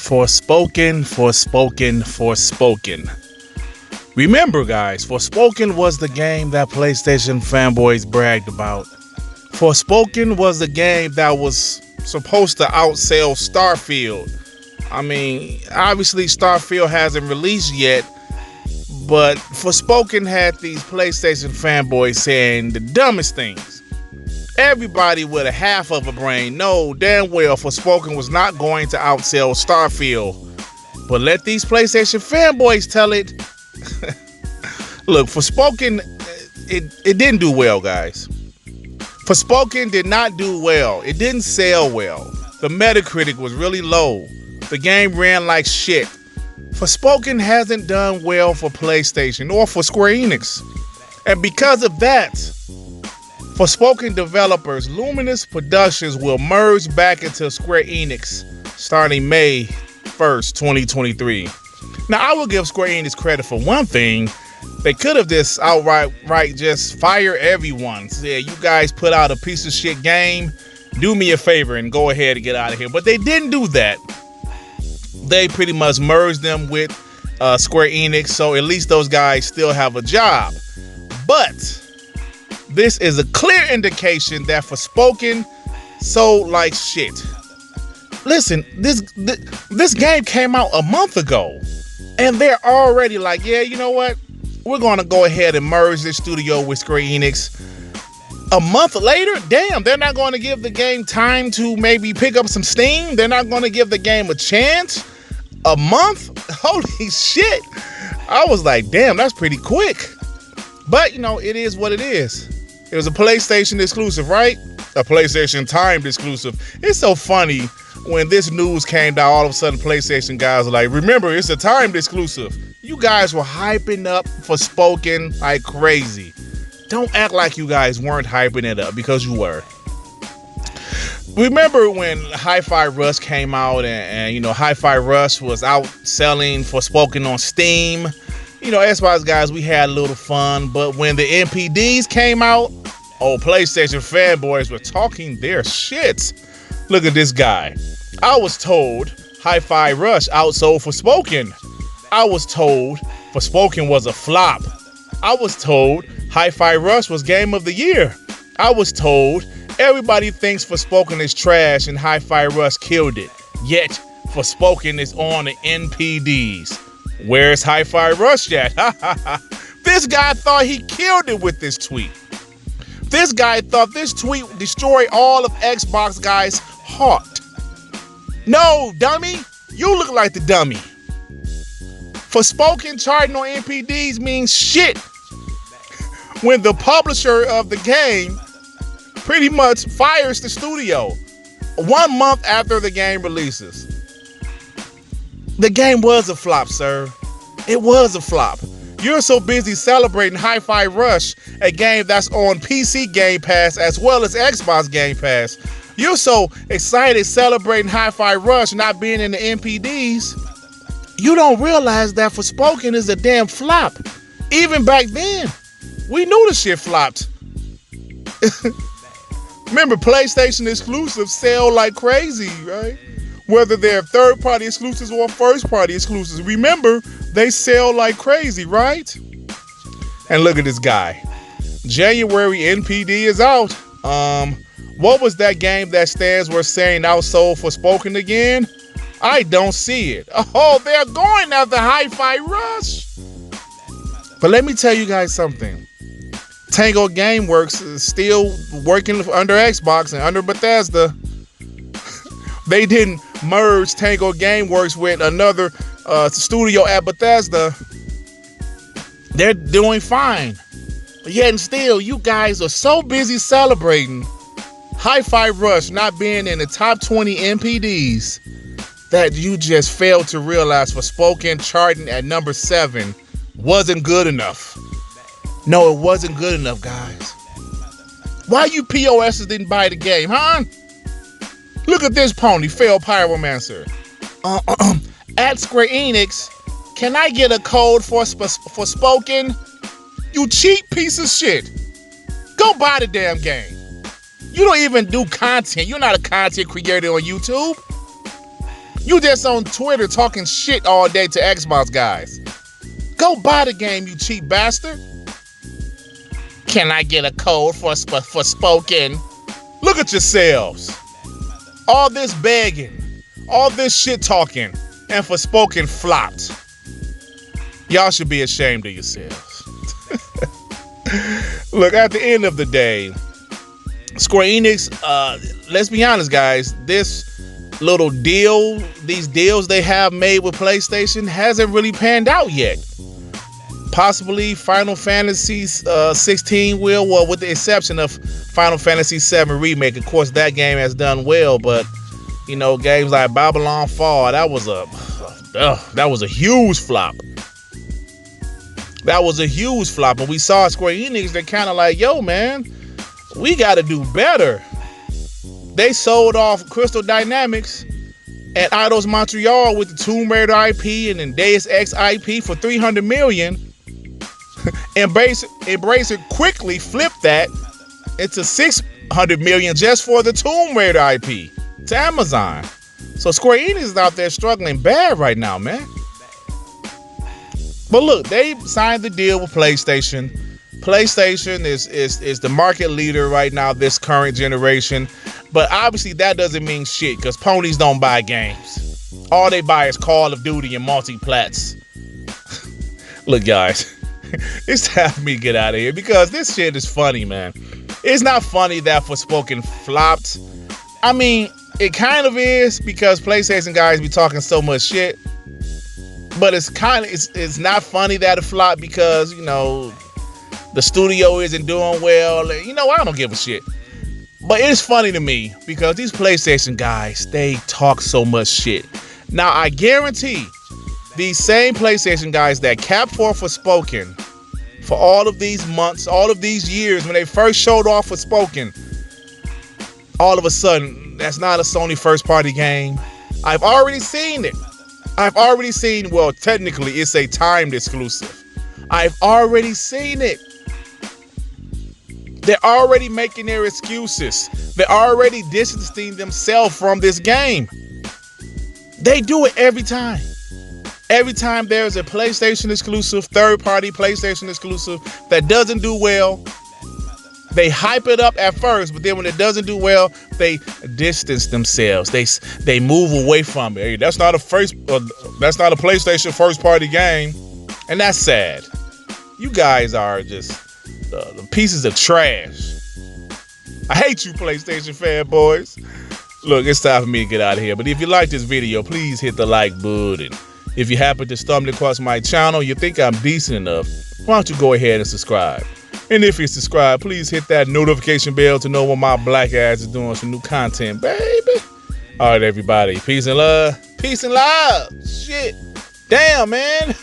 Forspoken. Remember, guys, Forspoken was the game that PlayStation fanboys bragged about. Forspoken was the game that was supposed to outsell Starfield. I mean, obviously Starfield hasn't released yet, but Forspoken had these PlayStation fanboys saying the dumbest things. Everybody with a half of a brain know damn well Forspoken was not going to outsell Starfield. But let these PlayStation fanboys tell it. Look, Forspoken, it didn't do well, guys. Forspoken did not do well. It didn't sell well. The Metacritic was really low. The game ran like shit. Forspoken hasn't done well for PlayStation or for Square Enix. And because of that, Forspoken developers Luminous Productions will merge back into Square Enix starting May 1st, 2023. Now, I will give Square Enix credit for one thing. They could have just outright just fire everyone. Say, you guys put out a piece of shit game. Do me a favor and go ahead and get out of here. But they didn't do that. They pretty much merged them with Square Enix. So at least those guys still have a job. But this is a clear indication that Forspoken sold like shit. Listen, this game came out a month ago, and they're already like, yeah, you know what? We're going to go ahead and merge this studio with Square Enix. A month later, damn, they're not going to give the game time to maybe pick up some steam. They're not going to give the game a chance. A month? Holy shit. I was like, damn, that's pretty quick. But, you know, it is what it is. It was a PlayStation exclusive, right? A PlayStation timed exclusive. It's so funny when this news came down, all of a sudden PlayStation guys are like, remember, it's a timed exclusive. You guys were hyping up Forspoken like crazy. Don't act like you guys weren't hyping it up, because you were. Remember when HiFi Rush came out and you know, HiFi Rush was out selling Forspoken on Steam? You know, Xbox guys, we had a little fun, but when the NPDs came out, PlayStation fanboys were talking their shit. Look at this guy. I was told HiFi Rush outsold Forspoken. I was told Forspoken was a flop. I was told HiFi Rush was Game of the Year. I was told everybody thinks Forspoken is trash and HiFi Rush killed it. Yet, Forspoken is on the NPDs. Where's HiFi Rush at? This guy thought he killed it with this tweet. This guy thought this tweet would destroy all of Xbox guys' heart. No, dummy. You look like the dummy. Forspoken charting on NPDs means shit when the publisher of the game pretty much fires the studio 1 month after the game releases. The game was a flop, sir. It was a flop. You're so busy celebrating HiFi Rush, a game that's on PC Gamepass as well as Xbox Gamepass. You're so excited celebrating HiFi Rush not being in the NPDs. You don't realize that Forspoken is a damn flop. Even back then, we knew the shit flopped. Remember, PlayStation exclusives sell like crazy, right? Whether they're third-party exclusives or first-party exclusives. Remember, they sell like crazy, right? And look at this guy. January NPD is out. What was that game that stands were saying outsold Forspoken again? I don't see it. Oh, they're going after HiFi Rush. But let me tell you guys something. Tango Gameworks is still working under Xbox and under Bethesda. They didn't merge Tango Gameworks with another studio at Bethesda. They're doing fine. But yet and still, you guys are so busy celebrating HiFi Rush not being in the top 20 NPDs that you just failed to realize Forspoken charting at number 7 wasn't good enough. No, it wasn't good enough, guys. Why you POSs didn't buy the game, huh? Look at this pony, failed pyromancer. At Square Enix, can I get a code for Forspoken? You cheap piece of shit. Go buy the damn game. You don't even do content. You're not a content creator on YouTube. You just on Twitter talking shit all day to Xbox guys. Go buy the game, you cheap bastard. Can I get a code for Forspoken? Look at yourselves. All this begging, all this shit talking, and Forspoken flopped. Y'all should be ashamed of yourselves. Look, at the end of the day, Square Enix, let's be honest, guys, this little deal, these deals they have made with PlayStation hasn't really panned out yet. Possibly Final Fantasy 16 will, well, with the exception of Final Fantasy 7 Remake. Of course, that game has done well, but you know, games like Babylon Fall, that was a huge flop. That was a huge flop, and we saw Square Enix. They're kind of like, yo, man, we got to do better. They sold off Crystal Dynamics and Eidos Montreal with the Tomb Raider IP and then Deus Ex IP for $300 million. Embrace it quickly, flipped that into $600 million just for the Tomb Raider IP to Amazon. So Square Enix is out there struggling bad right now, man. But look, they signed the deal with PlayStation. PlayStation is the market leader right now, this current generation. But obviously that doesn't mean shit, because ponies don't buy games. All they buy is Call of Duty and multi-plats. Look, guys, it's time for me to get out of here, because this shit is funny, man. It's not funny that Forspoken flopped. I mean, it kind of is, because PlayStation guys be talking so much shit. But it's not funny that it flopped because, you know, the studio isn't doing well. You know, I don't give a shit. But it's funny to me because these PlayStation guys, they talk so much shit. Now, I guarantee these same PlayStation guys that capped for Forspoken for all of these months, all of these years, when they first showed off Forspoken, all of a sudden, that's not a Sony first-party game. I've already seen it. I've already seen, well, technically, it's a timed exclusive. I've already seen it. They're already making their excuses. They're already distancing themselves from this game. They do it every time. Every time there's a PlayStation exclusive, third-party PlayStation exclusive that doesn't do well, they hype it up at first, but then when it doesn't do well, they distance themselves. They move away from it. Hey, that's not a PlayStation first-party game, and that's sad. You guys are just the pieces of trash. I hate you, PlayStation fanboys. Look, it's time for me to get out of here. But if you like this video, please hit the like button. If you happen to stumble across my channel, you think I'm decent enough, why don't you go ahead and subscribe? And if you subscribe, please hit that notification bell to know when my black ass is doing some new content, baby. All right, everybody. Peace and love. Peace and love. Shit. Damn, man.